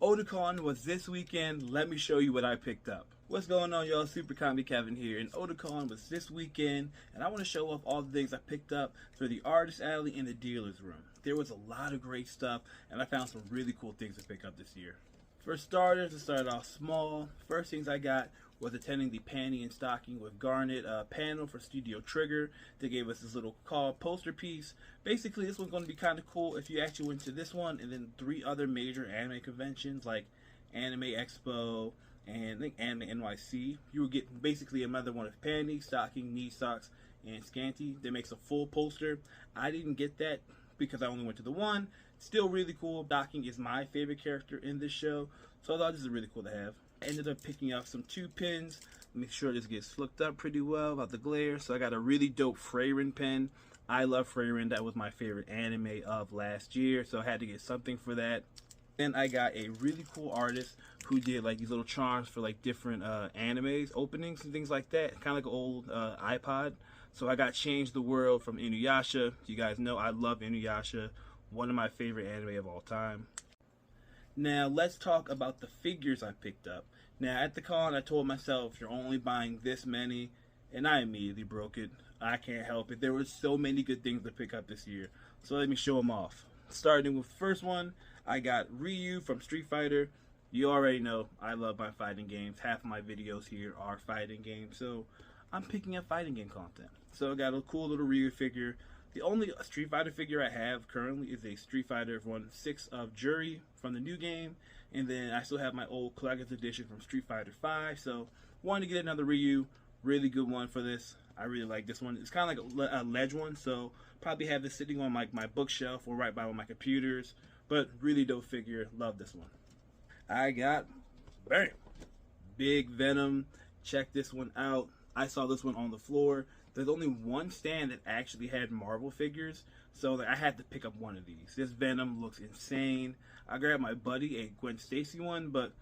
Otakon was this weekend. Let me show you what I picked up. What's going on, y'all? Super Comedy Kevin here, and Otakon was this weekend, and I want to show off all the things I picked up for the artist alley and the dealer's room. There was a lot of great stuff, and I found some really cool things to pick up this year. For starters, to start off small, first things I got was attending the Panty and Stocking with Garnet panel for Studio Trigger. They gave us this little poster piece. Basically, this one's going to be kind of cool if you actually went to this one and then 3 other major anime conventions like Anime Expo and I think Anime NYC. You would get basically another one of Panty, Stocking, Knee Socks, and Scanty. That makes a full poster. I didn't get that because I only went to the one. Still really cool. Stocking is my favorite character in this show, so I thought this is really cool to have. I ended up picking up some 2 pins. Make sure this gets looked up pretty well about the glare. So I got a really dope Freyrin pen. I love Freyrin. That was my favorite anime of last year, so I had to get something for that. Then I got a really cool artist who did like these little charms for like different animes, openings and things like that. Kind of like an old iPod. So I got Change the World from Inuyasha. You guys know I love Inuyasha. One of my favorite anime of all time. Now let's talk about the figures I picked up. Now at the con I told myself you're only buying this many, and I immediately broke it. I can't help it. There were so many good things to pick up this year. So let me show them off. Starting with the first one, I got Ryu from Street Fighter. You already know I love my fighting games. Half of my videos here are fighting games, so I'm picking up fighting game content. So I got a cool little Ryu figure. The only Street Fighter figure I have currently is a Street Fighter 1/6 of Jury from the new game, and then I still have my old collector's edition from Street Fighter 5. So wanted to get another Ryu, really good one for this. I really like this one. It's kind of like a ledge one, so probably have this sitting on my bookshelf or right by one of my computers. But really dope figure. Love this one. I got bam, Big Venom. Check this one out. I saw this one on the floor. There's only one stand that actually had Marvel figures, so I had to pick up one of these. This Venom looks insane. I grabbed my buddy a Gwen Stacy one, but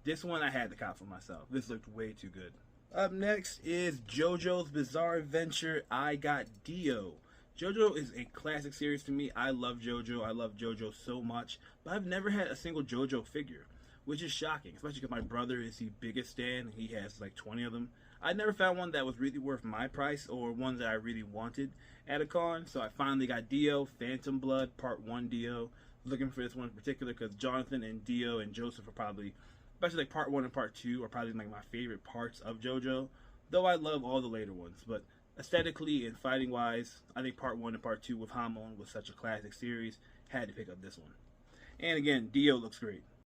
this one I had to cop for myself. This looked way too good. Up next is JoJo's Bizarre Adventure. I got Dio. JoJo is a classic series to me. I love JoJo. I love JoJo so much, but I've never had a single JoJo figure, which is shocking, especially because my brother is the biggest stan. He has like 20 of them. I never found one that was really worth my price or one that I really wanted at a con, so I finally got Dio, Phantom Blood, Part 1 Dio. Looking for this one in particular because Jonathan and Dio and Joseph are probably, especially like Part 1 and Part 2, are probably like my favorite parts of JoJo, though I love all the later ones. But aesthetically and fighting wise, I think Part 1 and Part 2 with Hamon was such a classic series. Had to pick up this one. And again, Dio looks great.